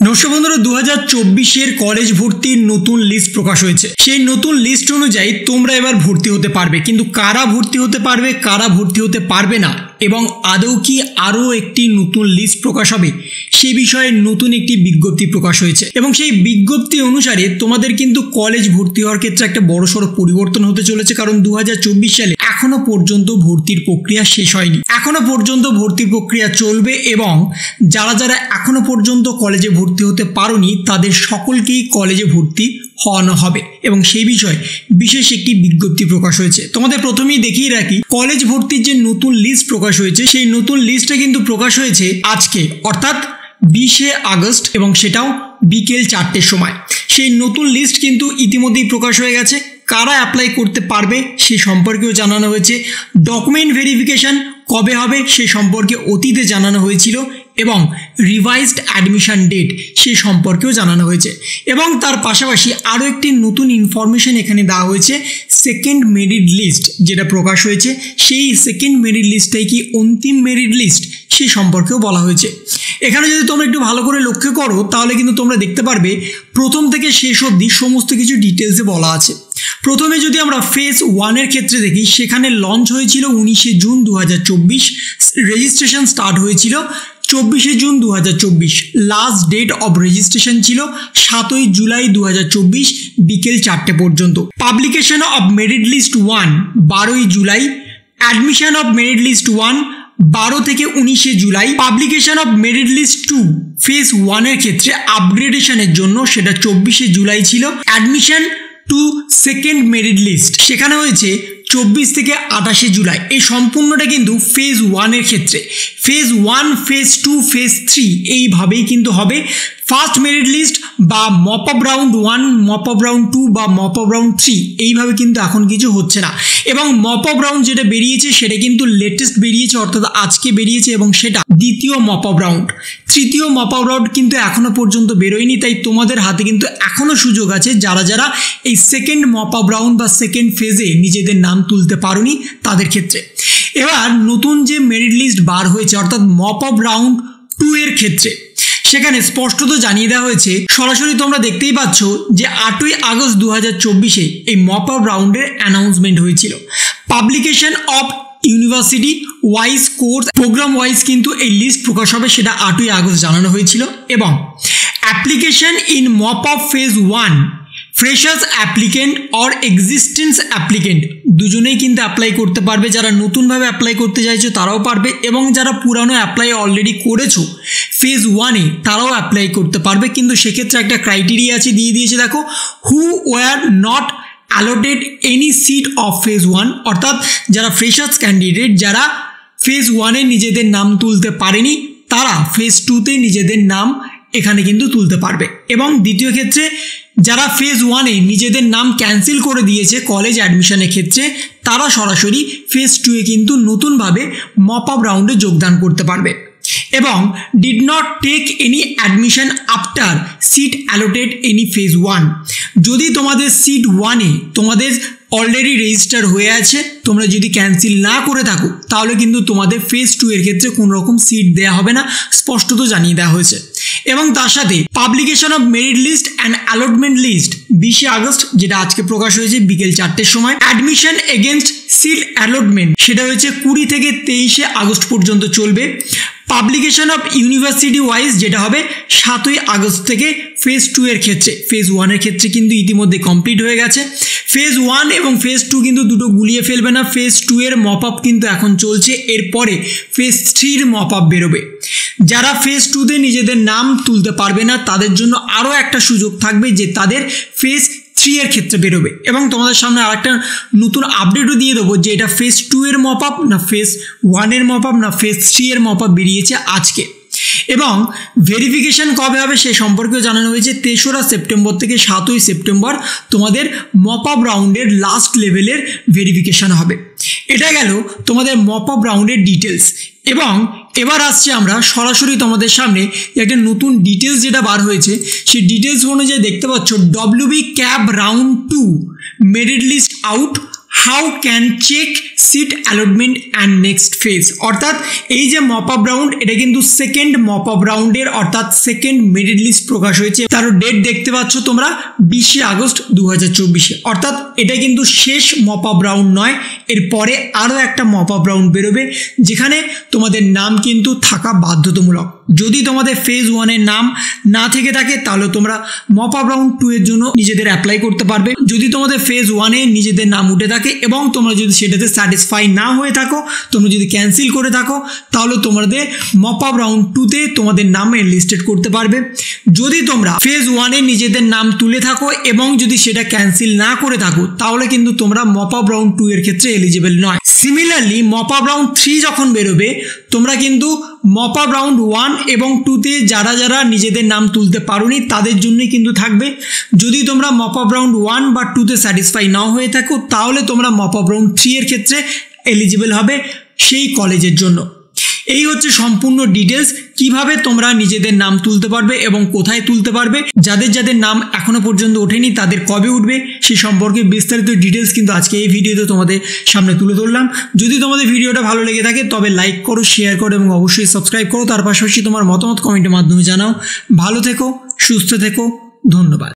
নমস্কার বন্ধুরা, 2024 কলেজ ভর্তির নতুন লিস্ট প্রকাশ হয়েছে। সেই নতুন লিস্ট অনুযায়ী তোমরা এবার ভর্তি হতে পারবে, কিন্তু কারা ভর্তি হতে পারবে, কারা ভর্তি হতে পারবে না, এবং আদৌ কি আরও একটি নতুন লিস্ট প্রকাশ হবে সেই বিষয়ে নতুন একটি বিজ্ঞপ্তি প্রকাশ হয়েছে। এবং সেই বিজ্ঞপ্তি অনুসারে তোমাদের কিন্তু কলেজ ভর্তি হওয়ার ক্ষেত্রে একটা বড়সড় পরিবর্তন হতে চলেছে, কারণ 2024 সালে এখনো পর্যন্ত ভর্তির প্রক্রিয়া শেষ হয়নি। এখনো পর্যন্ত ভর্তির প্রক্রিয়া চলবে এবং যারা যারা এখনো পর্যন্ত কলেজে ভর্তি হতে পারোনি তাদের সকলকেই কলেজে ভর্তি হওয়ানো হবে, এবং সেই বিষয়ে বিশেষ একটি বিজ্ঞপ্তি প্রকাশ হয়েছে। তোমাদের প্রথমেই দেখিয়ে রাখি, কলেজ ভর্তির যে নতুন লিস্ট প্রকাশ হয়েছে সেই নতুন লিস্টটা কিন্তু প্রকাশ হয়েছে আজকে, অর্থাৎ 20 আগস্ট, এবং সেটাও বিকেল 4টের সময়। সেই নতুন লিস্ট কিন্তু ইতিমধ্যেই প্রকাশ হয়ে গেছে। কারা অ্যাপ্লাই করতে পারবে সে সম্পর্কেও জানানো হয়েছে। ডকুমেন্ট ভেরিফিকেশন কবে হবে সে সম্পর্কে অতীতে জানানো হয়েছিল, এবং রিভাইজড অ্যাডমিশন ডেট সে সম্পর্কেও জানানো হয়েছে। এবং তার পাশাপাশি আরও একটি নতুন ইনফরমেশন এখানে দেওয়া হয়েছে। সেকেন্ড মেরিট লিস্ট যেটা প্রকাশ হয়েছে, সেই সেকেন্ড মেরিট লিস্টটাই কি অন্তিম মেরিট লিস্ট সে সম্পর্কেও বলা হয়েছে। এখানে যদি তোমরা একটু ভালো করে লক্ষ্য করো তাহলে কিন্তু তোমরা দেখতে পারবে প্রথম থেকে শেষ অবধি সমস্ত কিছু ডিটেলসে বলা আছে। প্রথমে যদি আমরা ফেজ 1-এর ক্ষেত্রে দেখি, সেখানে লঞ্চ হয়েছিল 19 জুন 2024, রেজিস্ট্রেশন স্টার্ট হয়েছিল 24 জুন 2024, লাস্ট ডেট অফ রেজিস্ট্রেশন ছিল 7 জুলাই 2024 বিকেল 4টে পর্যন্ত। Publication of merit list 1 12 July, admission of merit list 1 12 থেকে 19 জুলাই, publication of merit list 2 phase 1-এর ক্ষেত্রে আপগ্রেডেশনের জন্য সেটা 24 জুলাই ছিল। Admission to second merit list সেখানে হয়েছে 24 থেকে 28 জুলাই। এই সম্পূর্ণটা কিন্তু ফেজ 1-এর ক্ষেত্রে। ফেজ 1, ফেজ 2, ফেজ 3 এইভাবেই কিন্তু হবে। ফার্স্ট মেরিট লিস্ট বা mop up round 1, mop up round 2 বা মপ আপ রাউন্ড 3 এইভাবে কিন্তু এখন কিছু হচ্ছে না। এবং মপ আপ রাউন্ড যেটা বেরিয়েছে সেটা কিন্তু লেটেস্ট বেরিয়েছে, অর্থাৎ আজকে বেরিয়েছে, এবং সেটা দ্বিতীয় মপ আপ রাউন্ড। তৃতীয় মপ আপ রাউন্ড কিন্তু এখনো পর্যন্ত বেরোয়নি, তাই তোমাদের হাতে কিন্তু এখনো সুযোগ আছে যারা যারা এই সেকেন্ড মপ আপ রাউন্ড বা সেকেন্ড ফেজে নিজেদের নাম তুলতে পারোনি তাদের ক্ষেত্রে। এবার নতুন যে মেরিট লিস্ট বার হয়েছে, অর্থাৎ মপ আপ রাউন্ড 2-এর ক্ষেত্রে, সেখানে স্পষ্টত জানিয়ে দেওয়া হয়েছে, সরাসরি তোমরা দেখতেই পাচ্ছ যে 8 আগস্ট 2024 এই মপ আপ রাউন্ডের অ্যানাউন্সমেন্ট হয়েছিল। Publication of university wise course programme wise কিন্তু এই লিস্ট প্রকাশ হবে, সেটা 8 আগস্ট জানানো হয়েছিল। এবং application in mop up phase 1 freshers applicant or existence applicant দুজনেই কিন্তু অ্যাপ্লাই করতে পারবে। যারা নতুনভাবে অ্যাপ্লাই করতে চাইছো তারাও পারবে, এবং যারা পুরানো অ্যাপ্লাই অলরেডি করেছো ফেজ 1-এ তারাও অ্যাপ্লাই করতে পারবে। কিন্তু সেক্ষেত্রে একটা ক্রাইটেরিয়া আছে, দিয়ে দিয়েছে দেখো, who were not allotted any seat of phase 1, অর্থাৎ যারা ফ্রেশার্স ক্যান্ডিডেট, যারা ফেজ 1-এ নিজেদের নাম তুলতে পারেনি তারা ফেজ 2-তে নিজেদের নাম এখানে কিন্তু তুলতে পারবে। এবং দ্বিতীয় ক্ষেত্রে যারা ফেজ 1-এ নিজেদের নাম ক্যান্সেল করে দিয়েছে কলেজ অ্যাডমিশনের ক্ষেত্রে, তারা সরাসরি ফেজ 2-এ কিন্তু নতুনভাবে মপ আপ রাউন্ডে যোগদান করতে পারবে। এবং did not take any admission after seat allotted any phase 1, যদি তোমাদের সিট 1-এ তোমাদের অলরেডি রেজিস্টার হয়ে আছে, তোমরা যদি ক্যান্সেল না করে থাকো তাহলে কিন্তু তোমাদের ফেজ 2-এর ক্ষেত্রে কোনো রকম সিট দেওয়া হবে না, স্পষ্টত জানিয়ে দেওয়া হয়েছে। এবং তার সাথে publication of merit list and allotment list 20 August যেটা আজকে প্রকাশ হয়েছে বিকেল 4টের সময়। অ্যাডমিশন এগেনস্ট সিট অ্যালটমেন্ট সেটা হয়েছে 20 থেকে 23 আগস্ট পর্যন্ত চলবে। পাবলিকেশন অফ ইউনিভার্সিটি ওয়াইজ যেটা হবে 7 আগস্ট থেকে ফেজ 2-এর ক্ষেত্রে। ফেজ 1-এর ক্ষেত্রে কিন্তু ইতিমধ্যে কমপ্লিট হয়ে গেছে। ফেজ 1 এবং ফেজ 2 কিন্তু দুটো গুলিয়ে ফেলবে না। ফেজ 2-এর মপ আপ কিন্তু এখন চলছে, এরপরে ফেজ 3-র মপ আপ বেরোবে। যারা ফেজ 2-তে নিজেদের নাম তুলতে পারবে না তাদের জন্য আরও একটা সুযোগ থাকবে যে তাদের ফেজ 3-এর ক্ষেত্রে বেরোবে। এবং তোমাদের সামনে আরেকটা নতুন আপডেটও দিয়ে দেবো যে এটা ফেজ 2-এর মপ আপ না ফেজ 1-এর মপ আপ না ফেজ 3-এর মপ আপ বেরিয়েছে আজকে। এবং ভেরিফিকেশন কবে হবে সে সম্পর্কেও জানানো হয়েছে। 3রা সেপ্টেম্বর থেকে 7 সেপ্টেম্বর তোমাদের মপ আপ রাউন্ডের লাস্ট লেভেলের ভেরিফিকেশন হবে। এটা গেল তোমাদের মপ আপ রাউন্ডের ডিটেলস। এবং এবার আসছে আমরা সরাসরি তোমাদের সামনে একটা নতুন ডিটেলস যেটা বার হয়েছে, সেই ডিটেলস অনুযায়ী দেখতে পাচ্ছ WB cab round 2 merit list out, how can check seat allotment and next phase. অর্থাৎ এই যে মপ আপ রাউন্ড, এটা কিন্তু সেকেন্ড মপ আপ রাউন্ডের অর্থাৎ সেকেন্ড মেরিট লিস্ট প্রকাশ হয়েছে। তার ডেট দেখতে পাচ্ছ তোমরা 20 আগস্ট 2024। অর্থাৎ এটা কিন্তু শেষ মপ আপ রাউন্ড নয়, এরপরে আরও একটা মপ আপ রাউন্ড বেরোবে যেখানে তোমাদের নাম কিন্তু থাকা বাধ্যতামূলক। যদি তোমাদের ফেজ 1-এর নাম না থেকে থাকে তাহলে তোমরা মপ আপ রাউন্ড 2 এর জন্য নিজেদের অ্যাপ্লাই করতে পারবে। যদি তোমাদের ফেজ 1-এ নিজেদের নাম উঠে থাকে এবং তোমরা যদি সেটাতে স্যাটিসফাই না হয়ে থাকো, তোমরা যদি ক্যান্সেল করে থাকো, তাহলে তোমাদের মপ আপ রাউন্ড 2-তে তোমাদের নাম লিস্টেড করতে পারবে। যদি তোমরা ফেজ 1-এ নিজেদের নাম তুলে থাকো এবং যদি সেটা ক্যান্সেল না করে থাকো, তাহলে কিন্তু তোমরা মপ আপ রাউন্ড 2 এর ক্ষেত্রে এলিজিবল নয়। সিমিলারলি মপ আপ রাউন্ড 3 যখন বেরোবে, তোমরা কিন্তু মপ আপ রাউন্ড 1 এবং 2-তে যারা যারা নিজেদের নাম তুলতে পারোনি তাদের জন্যই কিন্তু থাকবে। যদি তোমরা মপ আপ রাউন্ড 1 বা 2-তে স্যাটিসফাই না হয়ে থাকো, তাহলে তোমরা মপ আপ রাউন্ড 3 এর ক্ষেত্রে এলিজিবল হবে সেই কলেজের জন্য। এই হচ্ছে সম্পূর্ণ ডিটেলস কিভাবে তোমরা নিজেদের নাম তুলতে পারবে এবং কোথায় তুলতে পারবে। যাদের যাদের নাম এখনো পর্যন্ত ওঠেনি তাদের কবে উঠবে সেই সম্পর্কে বিস্তারিত ডিটেলস কিন্তু আজকে এই ভিডিওতে তোমাদের সামনে তুলে ধরলাম। যদি তোমাদের ভিডিওটা ভালো লেগে থাকে তবে লাইক করো, শেয়ার করো এবং অবশ্যই সাবস্ক্রাইব করো। তার পাশাপাশি তোমার মতামত কমেন্টের মাধ্যমে জানাও। ভালো থেকো, সুস্থ থেকো, ধন্যবাদ।